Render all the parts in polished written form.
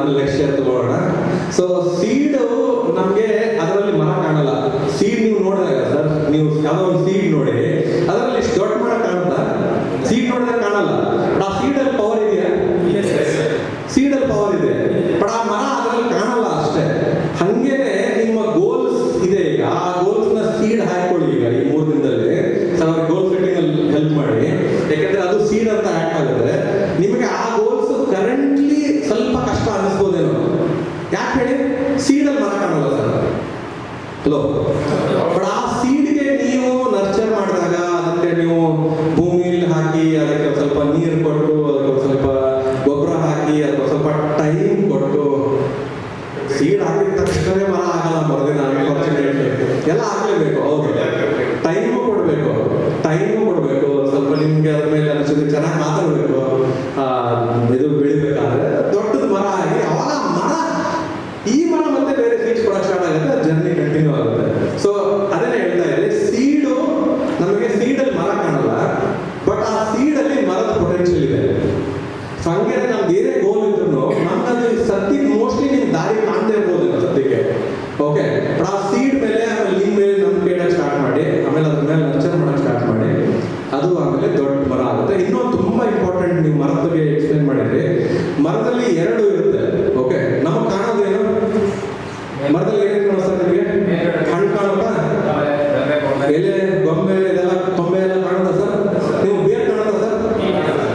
ಆಮೇಲೆ next year ತಗೊಳ್ಳೋಣ. So ಸೀಡು ನಮಗೆ ಅದರಲ್ಲಿ ಮರ ಕಾಣಲ್ಲ. ಸೀಡ್ ನೀವು ನೋಡಿದಾಗ ಸರ್, ನೀವು ಯಾವುದೋ ಒಂದು ಸೀಡ್ ನೋಡಿ ಅದರಲ್ಲಿ ಎಷ್ಟು ದೊಡ್ಡ ಮರ ಕಾಣುತ್ತಾ? ಸೀಡ್ ನೋಡಿದಾಗ ಕಾಣಲ್ಲ. ಬಟ್ ಆ ಸೀಡಲ್ಲಿ ಪವರ್ ಇದೆಯಾ? ಸೀಡಲ್ಲಿ ಪವರ್ ಇದೆ, ಬಟ್ ಆ ಮರ ಅದರಲ್ಲಿ ಕಾಣಲ್ಲ ಅಷ್ಟೇ. ಹಂಗೇನೆ ನಿಮ್ಮ ಗೋಲ್ಸ್ ಇದೆ. ಈಗ ಆ ಗೋಲ್ಸ್ನ ಸೀಡ್ ಹಾಕೊಳ್ಳಿ. ಈಗ ಈ 3 ದಿನದಲ್ಲಿ ಸರ್ ಅವ್ರಿಗೆ ಗೋಲ್ ಸೆಟ್ಟಿಂಗ್ ಅಲ್ಲಿ ಹೆಲ್ಪ್ ಮಾಡಿ, ಯಾಕಂದ್ರೆ ಅದು ಸೀಡ್ ಅಂತ ಆಕ್ಟ್ ಆಗುತ್ತೆ. ನಿಮಗೆ ಆ ಗೋಲ್ಸ್ ಕರೆಂಟ್ಲಿ ಸ್ವಲ್ಪ ಕಷ್ಟ ಅನಿಸ್ಬೋದೇನೋ. ಯಾಕೆ ಹೇಳಿ? ಸೀಡಲ್ಲಿ ಮರ ಕಾಣಲ್ಲ ಸರ್. ಹಲೋ, ಬಟ್ ಆ ಸೀಡ್ಗೆ ನೀವು ನರ್ಚರ್ ಮಾಡಿದಾಗ, ಅದಕ್ಕೆ ನೀವು ಭೂಮಿಯಲ್ಲಿ ಹಾಕಿ, ಅದಕ್ಕೆ ಸ್ವಲ್ಪ ನೀರು ಕೊಟ್ಟು, ಅದಕ್ಕೆ ಸ್ವಲ್ಪ ಗೊಬ್ಬರ ಹಾಕಿ, ಅದಕ್ಕೆ ಸ್ವಲ್ಪ ಟೈಮ್ ಕೊಟ್ಟು, ಸೀಡ್ ಹಾಕಿದ ತಕ್ಷಣವೇ ಮರ ಆಗಲ್ಲ. ಮರದಿನ ಎಲ್ಲ ಹಾಕ್ಲೇಬೇಕು. ಹೌದು, ಟೈಮು ಕೊಡಬೇಕು. ಸ್ವಲ್ಪ ನಿಮ್ಗೆ ಅದ್ರ ಮೇಲೆ ಅನಿಸಿದ್ರೆ ಚೆನ್ನಾಗಿ ಮಾತಾಡಬೇಕು. ಇದು ಬೆಳಿಬೇಕಾದ್ರೆ ದೊಡ್ಡದು ಮರ ಆಗಿ ಅವಾಗ ಮರ, ಈ ಮರ ಮತ್ತೆ ಬೇರೆ ಸೀಡ್ಸ್ ಕೊಡೋಕೆ ಸ್ಟಾರ್ಟ್ ಆಗುತ್ತೆ. ಜರ್ನಿ ಕಂಟಿನ್ಯೂ ಆಗುತ್ತೆ. ಸೊ ಅದನ್ನೇ ಹೇಳ್ತಾ ಇದ್ದೆ, ಸೀಡು ನಮಗೆ ಸೀಡಲ್ಲಿ ಮರ ಕಾಣಲ್ಲ, ಬಟ್ ಆ ಸೀಡಲ್ಲಿ ಮರದ ಪೊಟೆನ್ಷಿಯಲ್ ಇದೆ. ಸೊ ಹಂಗೆ ನಮ್ದು ಏನೇ ಗೋಲ್ ಇದ್ರು ನಮ್ದು ಸದ್ಯಕ್ಕೆ ಮೋಸ್ಟ್ಲಿ ನಿಮ್ಗೆ ದಾರಿ ಕಾಣದೇ ಇರ್ಬೋದು ಸದ್ಯಕ್ಕೆ. ಓಕೆ, ಬಟ್ ಆ ಸೀಡ್ ಮೇಲೆ ಆಮೇಲೆ ನಿಮ್ಮ ಮೇಲೆ ನಂಬಿಕೆ ಇಡೋಕೆ ಸ್ಟಾರ್ಟ್ ಮಾಡಿ, ಆಮೇಲೆ ಅದ್ರ ಮೇಲೆ ನರ್ಚರ್ ಮಾಡೋಕೆ ಸ್ಟಾರ್ಟ್ ಮಾಡಿ, ಅದು ಆಮೇಲೆ ದೊಡ್ಡ ಮರ ಆಗುತ್ತೆ. ಇನ್ನೊಂದು ತುಂಬಾ ಇಂಪಾರ್ಟೆಂಟ್, ನೀವು ಮರದ ಬಗ್ಗೆ ಎಕ್ಸ್ಪ್ಲೇನ್ ಮಾಡಿದ್ರಿ. ಮರದಲ್ಲಿ 2 ಇರುತ್ತೆ. ಓಕೆ, ನಮಗೆ ಕಾಣೋದೇನು? ಮರದಲ್ಲಿ ಏನೇನು ಕಾಣಿಸ್ತಾ ನಿಮಗೆ? ಹಣ್ಣು ಕಾಣುತ್ತಾ? ಎಲೆ, ಗೊಂಬೆ, ಇದೆಲ್ಲ ಕೊಂಬೆ ಎಲ್ಲ ಕಾಣುತ್ತಾ ಸರ್? ನೀವು ಬೇರ್ ಕಾಣುತ್ತಾ ಸರ್?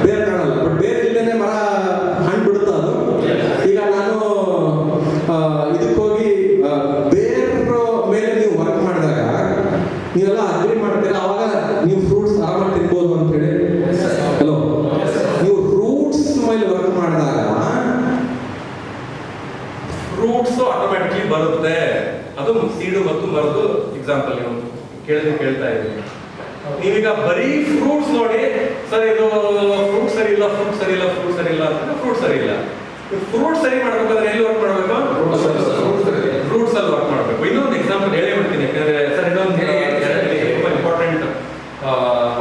ಬೇರ್ ಕಾಣಲ್ಲ. ಬಟ್ ಬೇರ್ ಇಲ್ಲದೇನೆ ಮರ ಹಣ್ಣು ಬಿಡುತ್ತಾ ಅದು? ಈಗ ನಾನು ಇದಕ್ಕೆ ಹೋಗಿ ಬೇರ್ ಮೇಲೆ ನೀವು ವರ್ಕ್ ಮಾಡಿದಾಗ ನೀವೆಲ್ಲ ಅಗ್ರಿ ಮಾಡ್ತೀರಾ, ಅವಾಗ ನೀವು ಫ್ರೂಟ್ಸ್ ಆರಾಮಾಗಿ ತಿನ್ಬೋದು ಅಂತ ಹೇಳಿ. ಹಲೋ, ನೀವು ರೂಟ್ಸ್ ಮೇಲೆ ವರ್ಕ್ ಮಾಡಿದಾಗ ಫ್ರೂಟ್ಸ್ ಆಟೋಮ್ಯಾಟಿಕ್ಲಿ ಬರುತ್ತೆ. ಅದು ಸೀಡು ಮತ್ತು ಮರದು ಎಕ್ಸಾಂಪಲ್ ನೀವು ಕೇಳ್ತಾ ಇದ್ದೀನಿ. ನೀವೀಗ ಬರೀ ಫ್ರೂಟ್ಸ್ ನೋಡಿ, ಸರ್ ಇದು ಫ್ರೂಟ್ ಸರಿ ಇಲ್ಲ ಅಂತಂದ್ರೆ ಫ್ರೂಟ್ ಸರಿ ಇಲ್ಲ. ಫ್ರೂಟ್ ಸರಿ ಮಾಡ್ಬೇಕಾದ್ರೆ ಎಲ್ಲಿ ವರ್ಕ್ ಮಾಡಬೇಕು? ಫ್ರೂಟ್ಸ್ ಅಲ್ಲಿ ವರ್ಕ್ ಮಾಡಬೇಕು. ಇನ್ನೊಂದು ಎಕ್ಸಾಂಪಲ್ ಹೇಳೇ ಬಿಡ್ತೀನಿ, ಯಾಕಂದ್ರೆ ಸರ್ ಇನ್ನೊಂದು ತುಂಬಾ ಇಂಪಾರ್ಟೆಂಟ್.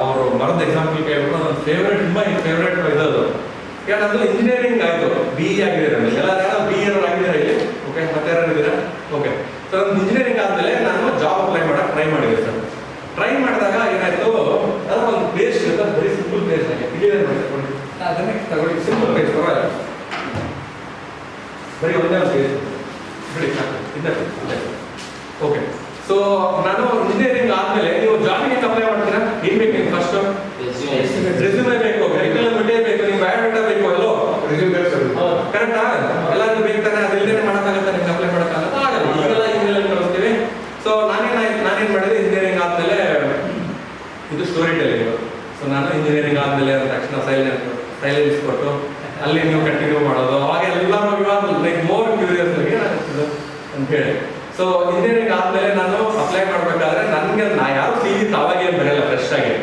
ಅವರು ಮರದ ಎಕ್ಸಾಂಪಲ್ ಕೇಳ್ಬಿಟ್ಟು ನನ್ನ ತುಂಬಾ ಫೇವ್ರೇಟ್ ಇರೋದು. ಯಾಕಂದ್ರೆ ಇಂಜಿನಿಯರಿಂಗ್ ಆಯ್ತು, BE ಆಗಿದೆ. ಎಲ್ಲ BE ಆಗಿದ್ದೀರಾ ಇಲ್ಲಿ? ಓಕೆ, ಮತ್ತೆ ಯಾರು ಇದ್ದೀರಾ? ಓಕೆ, ಸೊ ಇಂಜಿನಿಯರಿಂಗ್ ಆದ್ಮೇಲೆ ನಾನು ಜಾಬ್ ಅಪ್ಲೈ ಮಾಡಕ್ಕೆ ಟ್ರೈ ಮಾಡಿದೆ ಸರ್. ಟ್ರೈ ಮಾಡಿದಾಗ ಏನಾಯ್ತು, ಅದರ ಒಂದು ಪ್ಲೇಸ್ ಇರುತ್ತೆ, ಬರೀ ಸಿಂಪಲ್ ಪ್ಲೇಸ್ ಆಗಿ ಕ್ಲಿಯರ್ ಮಾಡ್ಕೊಂಡು ಅದನ್ನೇ ತಗೊಳ್ಳಿ. ಸಿಂಪಲ್ ಪ್ಲೇಸ್ ಪರವಾಗಿಲ್ಲ, ಬರೀ ಒಂದೇ ಒಂದು ಪ್ಲೇಸ್ ಬಿಡಿ ಸಾಕು. ಓಕೆ, ಸೊ ನಾನು ಇಂಜಿನಿಯರಿಂಗ್ ಆದ್ಮೇಲೆ ನೀವು ಜಾಬಿಗೆ ಅಪ್ಲೈ ಮಾಡ್ತೀರಾ? ಏನ್ ಬೇಕು ನಿಮ್ಗೆ? ಫಸ್ಟ್ ರೆಸ್ಯೂಮೆ ಬೇಕು, ಕರಿಕ್ಯುಲಮ್ ಬೇಕು, ನಿಮ್ಗೆ ಬಯೋಡಾಟಾ ಬೇಕು. ಅಲ್ಲೋ, ಕರೆಕ್ಟಾ? ಎಲ್ಲರಿಗೂ ಬೇಕು ತಾನೆ? ಅದಿಲ್ಲದೆ ಮಾಡೋಕ್ಕಾಗತ್ತಾ? ನಿಮ್ಗೆ ಅಪ್ಲೈ ಮಾಡೋಕ್ಕಾಗತ್ತಾ? ಆಗಲ್ಲ. ಈಗೆಲ್ಲ ಇಮೇಲ್ ಕಳಿಸ್ತೀವಿ. ಸೊ ನಾನೇನ್ ಮಾಡಿದೆ, ಇಂಜಿನಿಯರಿಂಗ್ ಆದ್ಮೇಲೆ ಇದು ಸ್ಟೋರಿ ಟೆಲ್ಲಿಂಗ್. ಸೊ ನಾನು ಇಂಜಿನಿಯರಿಂಗ್ ಆದ್ಮೇಲೆ ತಕ್ಷಣ ಸೈಲೆನ್ಸ್ ಕೊಟ್ಟು ಅಲ್ಲಿ ನೀವು ಕಂಟಿನ್ಯೂ ಮಾಡೋದು. ಅವಾಗ ಎಲ್ಲರೂ ಇವಾಗ ಲೈಕ್ ಮೋರ್ ಕ್ಯೂರಿಯಸ್ ಅಂತ ಹೇಳಿ. ಸೊ ಇಂಜಿನಿಯರಿಂಗ್ ಆದ್ಮೇಲೆ ನಾನು ಅಪ್ಲೈ ಮಾಡ್ಬೇಕಾದ್ರೆ ನನಗೆ ಯಾರು CV ಅವಾಗೇನು ಬರೆಯಲ್ಲ ಫ್ರೆಶ್ ಆಗಿ.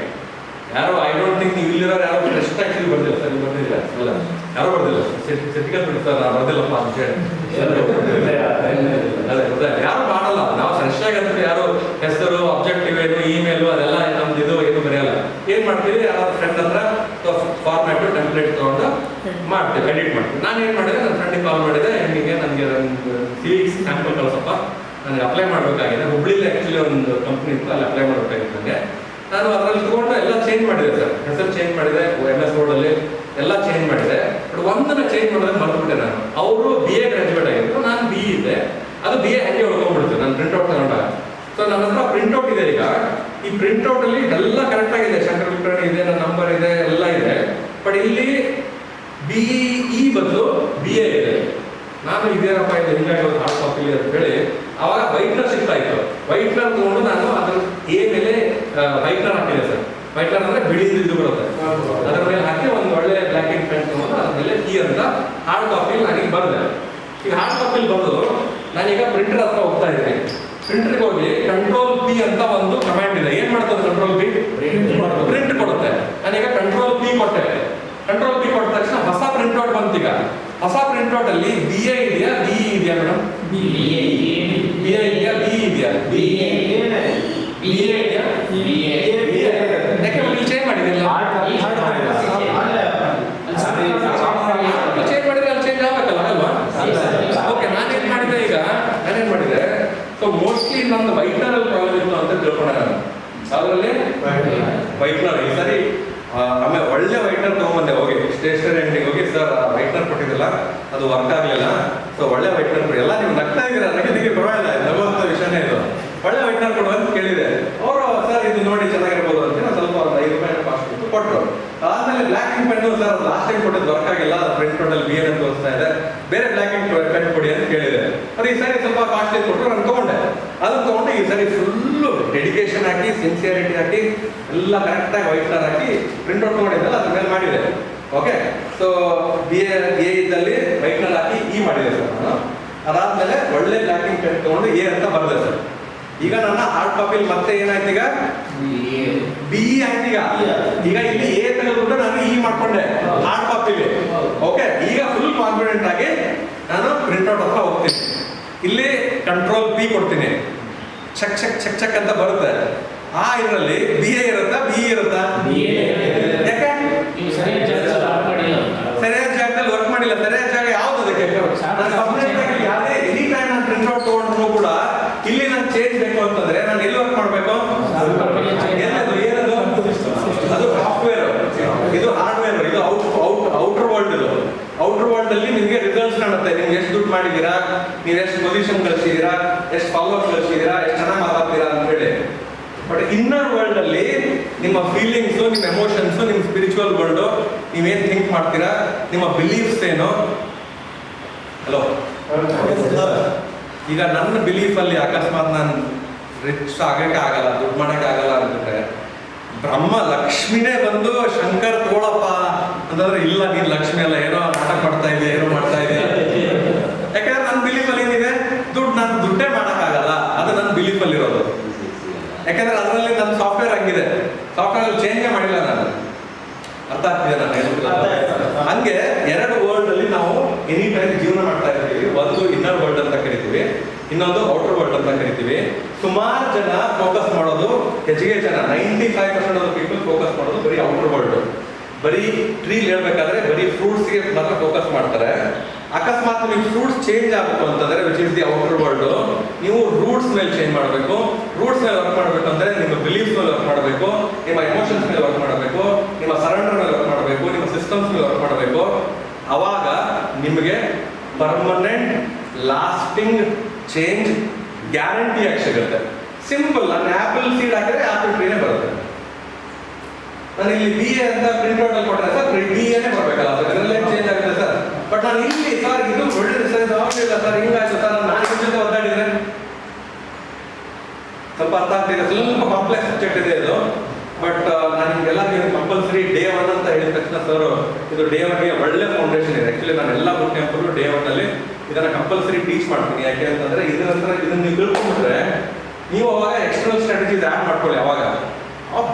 ಯಾರು ಐ ಡೋಂಟ್ ಥಿಂಕ್ ನೀವು ಇಲ್ಲಿರೋರು ಯಾರು ಫ್ರೆಶ್ ಆಗಿ ಬರ್ದಿಲ್ಲ ಸರ್. ನೀವು ಬರ್ದಿಲ್ಲ ಅಲ್ಲ, ಯಾರು ಬರ್ದಿಲ್ಲ. ಸರ್ಟಿಫಿಕೇಟ್ ಬಿಡ್ತಾರೆ, ನಾನು ಬರ್ದಿಲ್ಲಪ್ಪ ಅಂತ ಹೇಳಿ. ಅದೇ ಯಾರು ಮಾಡಲ್ಲ. ನಾವು ಫ್ರೆಶ್ ಆಗಿ ಅಂದ್ರೆ ಯಾರು ಹೆಸರು, ಅಬ್ಜೆಕ್ಟಿವ್ ಏನು, ಇಮೇಲು ಅದೆಲ್ಲ ನಮ್ದು ಇದು ಏನು ಬರೆಯಲ್ಲ. ಏನ್ ಮಾಡ್ತೀವಿ, ಯಾರಾದ್ರೂ ಫ್ರೆಂಡ್ ಹತ್ರ ಫಾರ್ಮ್ಯಾಟ್ ಟೆಂಪ್ಲೇಟ್ ತಗೊಂಡು ಮಾಡ್ತೀವಿ, ಎಡಿಟ್ ಮಾಡ್ತೀವಿ. ನಾನು ಏನ್ ಮಾಡಿದೆ, ನನ್ನ ಫ್ರೆಂಡಿಗೆ ಕಾಲ್ ಮಾಡಿದೆ, ಹೆಂಗೆ ನನಗೆ CV ಸ್ಯಾಂಪಲ್ ಕಳ್ಸಪ್ಪ, ನನಗೆ ಅಪ್ಲೈ ಮಾಡಬೇಕಾಗಿದೆ. ಹುಬ್ಳಿಲಿ ಆಕ್ಚುಲಿ ಒಂದು ಕಂಪ್ನಿ ಇತ್ತು, ಅಲ್ಲಿ ಅಪ್ಲೈ ಮಾಡಬೇಕಾಗಿತ್ತು ನನಗೆ. ನಾನು ಅದರಲ್ಲಿ ತಗೊಂಡು ಎಲ್ಲ ಚೇಂಜ್ ಮಾಡಿದೆ ಸರ್. ಹೆಸರು ಚೇಂಜ್ ಮಾಡಿದೆ, MS Word ಅಲ್ಲಿ ಎಲ್ಲ ಚೇಂಜ್ ಮಾಡಿದೆ. ಬಟ್ ಒಂದನ್ನ ಚೇಂಜ್ ಮಾಡೋದಕ್ಕೆ ಮರ್ತ್ಬಿಟ್ಟೆ ನಾನು. ಅವರು BA ಗ್ರಾಜುಯೇಟ್ ಆಗಿದ್ರು, ನಾನು BE ಇದ್ದೆ. ಅದು BA ಹಂಗೆ ಉಳ್ಕೊಂಡ್ಬಿಡ್ತು ನಾನು ಪ್ರಿಂಟ್ಔಟ್ ತಗೊಂಡಾಗ. ಸೊ ನನ್ನ ಹತ್ರ ಪ್ರಿಂಟ್ಔಟ್ ಇದೆ. ಈಗ ಈ ಪ್ರಿಂಟ್ಔಟ್ ಅಲ್ಲಿ ಎಲ್ಲ ಕರೆಕ್ಟ್ ಆಗಿದೆ, ಶಂಕರ ವಿಕ್ರಮಣಿ ಇದೆ, ನನ್ನ ನಂಬರ್ ಇದೆ, ಎಲ್ಲ ಇದೆ. ಬಟ್ ಇಲ್ಲಿ BE ಬದಲು BA ಇದೆ. ನಾನು ಇದೇನಪ್ಪ ಇದು ಹಿಂಗಾಗಿ ಒಂದು ಹಾರ್ಡ್ ಕಾಪಿ ಅಂತ ಹೇಳಿ ಅವಾಗ ವೈಟ್ನರ್ ಶಿಫ್ಟ್ ಆಯ್ತು. ವೈಟ್ನರ್ ತಗೊಂಡು ನಾನು ಅದ್ರ A ಮೇಲೆ ವೈಟ್ನರ್ ಹಾಕಿದೆ ಸರ್. ವೈಟ್ನರ್ ಅಂದ್ರೆ ಬಿಳಿ ಇದು ಬರುತ್ತೆ, ಅದರ ಮೇಲೆ ಹಾಕಿ ಒಂದು ಒಳ್ಳೆ ಬ್ಲ್ಯಾಕ್ ಅಂಡ್ ಪೆನ್ ತಗೊಂಡು ಅದ್ರ ಮೇಲೆ E ಅಂತ ಹಾರ್ಡ್ ಕಾಪಿ ನನಗೆ ಬರೆದೆ. ಈಗ ಹಾರ್ಡ್ ಕಾಪಿಲಿ ಬರೆದು ನಾನೀಗ ಪ್ರಿಂಟರ್ ಹತ್ರ ಹೋಗ್ತಾ ಇದ್ದೀನಿ. ಪ್ರಿಂಟರ್ಗೆ ಹೋಗಿ Control P ಅಂತ ಒಂದು ಕಮಾಂಡ್ ಇದೆ. ಏನ್ ಮಾಡ್ತದೆ Control P? ಪ್ರಿಂಟ್ ಕೊಡುತ್ತೆ. ನಾನೀಗ Control P ಕೊಟ್ಟೆ. Control P ಕೊಟ್ಟ ತಕ್ಷಣ ಹೊಸ ಪ್ರಿಂಟ್ಔಟ್ ಬಂತೀಗ. ಹೊಸ ಪ್ರಿಂಟ್ಔಟ್ ಅಲ್ಲಿ BA ಇದೆಯಾ, BE ಇದೆಯಾ ಮೇಡಮ್? BA ಇದೆಯಾ, BE ಇದೆಯಾ? BA ಇದೆಯಾ? ಯಾಕೆ ನೀವು ಚೇಂಜ್ ಮಾಡಿದಿಲ್ಲ? ಚೇಂಜ್ ಮಾಡಿದ್ರೆ ಅಲ್ಲಿ ಚೇಂಜ್ ಆಗಬೇಕಲ್ಲ ಅಲ್ವಾ? ನಂದು ವೈಟ್ನರ್ ಪ್ರಾಬ್ಲಮ್ ಇತ್ತು ಅಂತ ತಿಳ್ಕೊಂಡೆ ನಾನು. ಅದರಲ್ಲಿ ವೈಟ್ನರ್ ಈ ಸರಿ ಆಮೇಲೆ ಒಳ್ಳೆ ವೈಟ್ನರ್ ತೊಗೊಂಬಂದೆ ಹೋಗಿ ಸ್ಟೇಷನರಿ ಅಂಗಡಿಗೆ ಹೋಗಿ, ಸರ್ ವೈಟ್ನರ್ ಕೊಟ್ಟಿದ್ದಿಲ್ಲ ಅದು ವರ್ಕ್ ಆಗಲಿಲ್ಲ, ಸೊ ಒಳ್ಳೆ ವೈಟ್ನರ್ ಕೊಡಿ. ಎಲ್ಲ ನೀವು ನಗ್ತಾ ಇದ್ದೀರಾ, ನಗದಿಗೆ ಪರವಾಗಿಲ್ಲ, ನಗುವಂಥ ವಿಷಯನೇ ಇದು. ಒಳ್ಳೆ ವೈಟ್ನರ್ ಕೊಡು ಅಂತ ಕೇಳಿದೆ. ಅವರು ಸರ್ ಇದು ನೋಡಿ ಚೆನ್ನಾಗಿರ್ಬೋದು ಅಂತ ಸ್ವಲ್ಪ ಒಂದು 5 ರೂಪಾಯಿ ಕಾಸ್ಟ್ ಇಟ್ಟು ಕೊಟ್ಟರು. ಆಮೇಲೆ black ink pen sir last time ಕೊಟ್ಟಿದ್ದು ವರ್ಕ್ ಆಗಿಲ್ಲ, ಅದು ಪ್ರಿಂಟ್ ಔಟಲ್ಲಿ BN ಅಂತ ತೋರಿಸ್ತಾ ಇದೆ, ಬೇರೆ ಬ್ಲ್ಯಾಕ್ ಇಂಕ್ ಪೆನ್ ಕೊಡಿ ಅಂತ ಕೇಳಿದೆ. ಅದು ಈ ಸರಿ ಸ್ವಲ್ಪ ಕಾಸ್ಟ್ಲಿ ಕೊಟ್ಟರು, ನಾನು ತೊಗೊಂಡೆ. ಅದನ್ನು ತೊಗೊಂಡು ಈ ಸರಿ ಫುಲ್ಲು ಡೆಡಿಕೇಶನ್ ಹಾಕಿ, ಸಿನ್ಸಿಯಾರಿಟಿ ಹಾಕಿ, ಎಲ್ಲ ಕರೆಕ್ಟಾಗಿ ವೈಟ್ನರ್ ಹಾಕಿ ಪ್ರಿಂಟ್ ಔಟ್ ತೊಗೊಂಡಿದ್ದಲ್ಲ ಅದ್ರ ಮೇಲೆ ಮಾಡಿದೆ. ಓಕೆ, ಸೊ ಎ ಇದ್ದಲ್ಲಿ ವೈಟ್ನರ್ ಹಾಕಿ ಮಾಡಿದೆ ಸರ್ ನಾನು. ಅದಾದ್ಮೇಲೆ ಒಳ್ಳೆ ಬ್ಲ್ಯಾಕ್ ಇಂಕ್ ಪೆನ್ ತೊಗೊಂಡು ಎ ಅಂತ ಬರೆದೆ ಸರ್. ಈಗ ನನ್ನ ಹಾರ್ಡ್ ಕಾಪಿಲಿ ಮತ್ತೆ ಏನಾಯ್ತು, ಈಗ BE ಆಯ್ತು. ಈಗ ಇಲ್ಲಿ ಎ ತೆಗೆದ್ಬಿಟ್ಟು ನಾನು ಮಾಡ್ಕೊಂಡೆ ಹಾರ್ಡ್ ಕಾಪಿಲಿ. ಓಕೆ, ಈಗ ಫುಲ್ ಕಾನ್ಫಿಡೆಂಟ್ ಆಗಿ ನಾನು ಪ್ರಿಂಟ್ ಔಟ್ ಹತ್ರ ಹೋಗ್ತೀನಿ. ಇಲ್ಲಿ ಕಂಟ್ರೋಲ್ P ಕೊಡ್ತೀನಿ, ಚೆಕ್ ಚೆಕ್ ಚೆಕ್ ಚೆಕ್ ಅಂತ ಬರುತ್ತೆ. ಆ ಇದರಲ್ಲಿ BA ಇರುತ್ತಾ BE ಇರುತ್ತಾ? ಯಾಕೆ ಸರಿಯಾದ ಜಾಗದಲ್ಲಿ ವರ್ಕ್ ಮಾಡಿಲ್ಲ. ಸರಿಯಾದ ಜಾಗ ಯಾವ್ದು ಅದಕ್ಕೆ? ಯಾವುದೇ ಎನಿ ಟೈಮ್ ನಾನು ಪ್ರಿಂಟ್ ಔಟ್ ತಗೊಂಡ್ರು ಕೂಡ ಇಲ್ಲಿ ನಾನು ಚೇಂಜ್ ಬೇಕು ಅಂತಂದ್ರೆ ನಾನು ಎಲ್ಲಿ ವರ್ಕ್ ಮಾಡಬೇಕು? ಏನದು? ಅದು ಸಾಫ್ಟ್ವೇರ್, ಇದು ಹಾರ್ಡ್ವೇರ್, ಇದು ಔಟರ್ ವರ್ಲ್ಡ್. ಇದು ಔಟರ್ ವರ್ಲ್ಡ್ ಅಲ್ಲಿ ನಿಮಗೆ ರಿಸಲ್ಟ್ಸ್ ಕಾಣುತ್ತೆ. ನೀವು ಎಷ್ಟು ದುಡ್ಡು ಮಾಡಿದ್ದೀರಾ, ನೀವು ಎಷ್ಟು ಪೊಸಿಷನ್ ಗಳಿಸಿದ್ದೀರಾ, ಎಷ್ಟು ಫಾಲೋವರ್ಸ್ ಗಳಿಸಿದ್ದೀರಾ, ಎಷ್ಟು ಚೆನ್ನಾಗಿ ಮಾತಾಡ್ತೀರಾ ಅಂತ ಹೇಳಿ. ಬಟ್ ಇನ್ನರ್ ವರ್ಲ್ಡ್ ಅಲ್ಲಿ ನಿಮ್ಮ ಫೀಲಿಂಗ್ಸು, ನಿಮ್ಮ ಎಮೋಷನ್ಸು, ನಿಮ್ಮ ಸ್ಪಿರಿಚುವಲ್ ವರ್ಲ್ಡು, ನೀವೇನು ಥಿಂಕ್ ಮಾಡ್ತೀರಾ, ನಿಮ್ಮ ಬಿಲೀಫ್ಸ್ ಏನು. ಹಲೋ, ಈಗ ನನ್ನ ಬಿಲೀಫಲ್ಲಿ ಅಕಸ್ಮಾತ್ ನಾನು ರಿಚ್ ಆಗಕ್ಕೆ ಆಗಲ್ಲ, ದುಡ್ಡು ಮಾಡಕ್ಕೆ ಆಗಲ್ಲ ಅಂತಂದ್ರೆ ಬ್ರಹ್ಮ ಲಕ್ಷ್ಮಿನೇ ಬಂದು ಶಂಕರ್ ತೋಳಪ್ಪ ಅಂತಂದ್ರೆ ಇಲ್ಲ, ನೀನು ಲಕ್ಷ್ಮಿ ಅಲ್ಲ, ಏನೋ ನಾಟಕ ಮಾಡ್ತಾ ಇದೆಯಾ, ಏನೋ ಮಾಡ್ತಾ ಇದೆಯಾ. ಯಾಕಂದ್ರೆ ನನ್ನ ಬಿಲೀಫಲ್ಲಿ ಏನಿದೆ, ನಾನು ದುಡ್ಡೇ ಮಾಡೋಕ್ಕಾಗಲ್ಲ, ಅದು ನನ್ನ ಬಿಲೀಫಲ್ಲಿ ಇರೋದು. ಯಾಕಂದ್ರೆ ಅದರಲ್ಲಿ ನನ್ನ ಸಾಫ್ಟ್ವೇರ್ ಹಂಗಿದೆ, ಸಾಫ್ಟ್ವೇರ್ ಚೇಂಜೇ ಮಾಡಿಲ್ಲ ನಾನು. ಅರ್ಥ ಆಗ್ತಿದೆ ನಾನು ಹೇಳ್ತಿಲ್ಲ? ಹಂಗೆ ಎರಡು ವರ್ಲ್ಡ್ ಅಲ್ಲಿ ನಾವು ಎನಿ ಟೈಮ್ ಜೀವನ ಮಾಡ್ತಾ ಇರ್ತೀವಿ. ಒಂದು ಇನ್ನರ್ ವರ್ಲ್ಡ್ ಅಂತ ಕರಿತೀವಿ, ಇನ್ನೊಂದು ಔಟರ್ ವರ್ಲ್ಡ್ ಅಂತ ಕರಿತೀವಿ. ಸುಮಾರು ಜನ ಫೋಕಸ್ ಮಾಡೋದು, ಹೆಚ್ಚಿಗೆ ಜನ 95% ಆಫ್ ಪೀಪಲ್ ಫೋಕಸ್ ಮಾಡೋದು ಬರೀ ಔಟರ್ ವರ್ಲ್ಡ್. ಬರೀ ಟ್ರೀ ಹೇಳ್ಬೇಕಾದ್ರೆ ಬರೀ ಫ್ರೂಟ್ಸ್ಗೆ ಮಾತ್ರ ಫೋಕಸ್ ಮಾಡ್ತಾರೆ. ಅಕಸ್ಮಾತ್ ನೀವು ಫ್ರೂಟ್ಸ್ ಚೇಂಜ್ ಆಗಬೇಕು ಅಂತಂದ್ರೆ which is the outer world, ನೀವು ರೂಟ್ಸ್ ಮೇಲೆ ಚೇಂಜ್ ಮಾಡಬೇಕು. ರೂಟ್ಸ್ ಮೇಲೆ ವರ್ಕ್ ಮಾಡಬೇಕು ಅಂದ್ರೆ ನಿಮ್ಮ ಬಿಲೀಫ್ ಮೇಲೆ ವರ್ಕ್ ಮಾಡಬೇಕು, ನಿಮ್ಮ ಎಮೋಷನ್ಸ್ ಮೇಲೆ ವರ್ಕ್ ಮಾಡಬೇಕು, ನಿಮ್ಮ ಸರೆಂಡರ್ ಮೇಲೆ ವರ್ಕ್ ಮಾಡಬೇಕು, ನಿಮ್ಮ ಸಿಸ್ಟಮ್ಸ್ ಮೇಲೆ ವರ್ಕ್ ಮಾಡಬೇಕು. ಅವಾಗ ನಿಮಗೆ ಪರ್ಮನೆಂಟ್ ಲಾಸ್ಟಿಂಗ್ ಚೇಂಜ್ ಗ್ಯಾರಂಟಿಯಾಗಿ ಸಿಗುತ್ತೆ. ಸಿಂಪಲ್, ನಾನು ಆಪಲ್ ಸೀಡ್ ಹಾಕಿದ್ರೆ ಆಪಲ್ ಟ್ರೀನೇ ಬರುತ್ತೆ. ನಾನು ಇಲ್ಲಿ BA ಅಂತ ಪ್ರಿಂಟ್ ಔಟ್ ಅಲ್ಲಿ ಕೊಟ್ಟರೆ ಸರ್ BAನೇ ಬರ್ಬೇಕಲ್ಲ, ಅದರಲ್ಲೇ ಚೇಂಜ್ ಆಗುತ್ತೆ ಸರ್. ಬಟ್ ನಾನು ಇಲ್ಲಿ ಸರ್ ಇದು ಒಳ್ಳೆಯದು ಸರ್, ಇದು ಆಗಲಿಲ್ಲ ಸರ್, ಹಿಂಗಾಯ್ತು ಸರ್, ನಾನು ಇದ್ರ ಜೊತೆ ಒದ್ದಾಡಿದ್ರೆ ಸ್ವಲ್ಪ ಅರ್ಥ ಆಗ್ತಿದೆ. ಸ್ವಲ್ಪ ಕಾಂಪ್ಲೆಕ್ಸ್ ಸಬ್ಜೆಕ್ಟ್ ಇದೆ ಇದು. ಬಟ್ ನಾನು ನಿಮಗೆಲ್ಲ ಕಂಪಲ್ಸರಿ Day 1 ಅಂತ ಹೇಳಿದ ತಕ್ಷಣ ಸರ್ ಇದು Day 1ಗೆ ಒಳ್ಳೆ ಫೌಂಡೇಶನ್ ಇದೆ. ಆ್ಯಕ್ಚುಲಿ ನಾನು ಎಲ್ಲ ಬುಕ್ ಕ್ಯಾಂಪಲ್ಲೂ Day 1 ಅಲ್ಲಿ ಇದನ್ನು ಕಂಪಲ್ಸರಿ ಟೀಚ್ ಮಾಡ್ತೀನಿ. ಯಾಕೆ ಅಂತಂದರೆ ಇದರ ನಂತರ ಇದನ್ನು ನೀವು ತಿಳ್ಕೊಂಡ್ಬಿಟ್ರೆ ನೀವು ಅವಾಗ ಎಕ್ಸ್ಟರ್ನಲ್ ಸ್ಟ್ರಾಟಜೀಸ್ ಆ್ಯಡ್ ಮಾಡ್ಕೊಳ್ಳಿ. ಅವಾಗ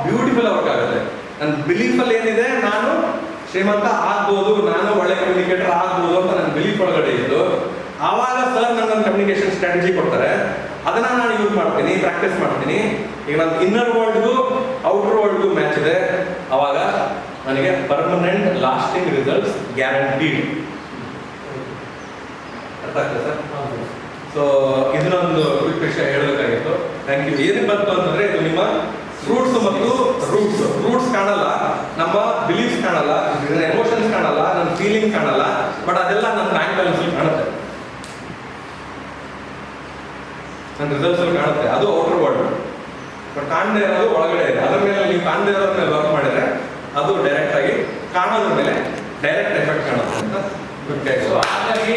ಬ್ಯೂಟಿಫುಲ್ ವರ್ಕ್ ಆಗುತ್ತೆ. ನನ್ನ ಬಿಲೀಫಲ್ಲಿ ಏನಿದೆ, ನಾನು ಶ್ರೀಮಂತ ಆಗ್ಬೋದು, ನಾನು ಒಳ್ಳೆ ಕಮ್ಯುನಿಕೇಟರ್ ಆಗ್ಬೋದು ಅಂತ ನನ್ನ ಬಿಲೀಫ್ ಒಳಗಡೆ ಇದ್ದು, ಆವಾಗ ಸರ್ ನನ್ನ ಕಮ್ಯುನಿಕೇಶನ್ ಸ್ಟ್ರಾಟಜಿ ಕೊಡ್ತಾರೆ, ಅದನ್ನು ನಾನು ಯೂಸ್ ಮಾಡ್ತೀನಿ, ಪ್ರಾಕ್ಟೀಸ್ ಮಾಡ್ತೀನಿ. ಈಗ ನನ್ನ ಇನ್ನರ್ ವರ್ಲ್ಡ್ಗೂ ಔಟರ್ ವರ್ಲ್ಡ್ಗೂ ಮ್ಯಾಚ್ ಇದೆ, ಆವಾಗ ನನಗೆ ಪರ್ಮನೆಂಟ್ ಲಾಸ್ಟಿಂಗ್ ರಿಸಲ್ಟ್ಸ್ ಗ್ಯಾರಂಟೀಡ್. ಅರ್ಥ ಆಗ್ತದೆ ಸರ್? ಸೊ ಇದನ್ನೊಂದು ಕ್ವಿಕ್ ವಿಷಯ ಹೇಳಬೇಕಾಗಿತ್ತು. Thank you. ಏನಕ್ಕೆ ಬಂತು ಅಂತಂದರೆ ಇದು ನಿಮ್ಮ ಫ್ರೂಟ್ಸ್ ಮತ್ತು ರೂಟ್ಸ್ ಕಾಣಲ್ಲ, ನಮ್ಮ ಬಿಲೀಫ್ಸ್ ಕಾಣಲ್ಲ, ನನ್ನ ಎಮೋಷನ್ಸ್ ಕಾಣಲ್ಲ, ನನ್ನ ಫೀಲಿಂಗ್ ಕಾಣಲ್ಲ, ಬಟ್ ಅದೆಲ್ಲ ನನ್ನ ಬ್ಯಾಂಕ್ ಬ್ಯಾಲೆನ್ಸ್ ಕಾಣುತ್ತೆ, ನನ್ನ ರಿಸಲ್ಟ್ಸ್ ಅಲ್ಲಿ ಕಾಣುತ್ತೆ. ಅದು ಔಟರ್ ವರ್ಲ್ಡ್. ಬಟ್ ಕಾಣದೇ ಇರೋದು ಒಳಗಡೆ ಇದೆ. ಅದರ ಮೇಲೆ ನೀವು ಕಾಣದೇ ಇರೋದ್ರ ಮೇಲೆ ವರ್ಕ್ ಮಾಡಿದ್ರೆ ಅದು ಡೈರೆಕ್ಟ್ ಆಗಿ ಕಾಣೋದ್ರ ಮೇಲೆ ಡೈರೆಕ್ಟ್ ಎಫೆಕ್ಟ್ ಕಾಣುತ್ತೆ ಅಂತ. ಸೊ ಹಾಗಾಗಿ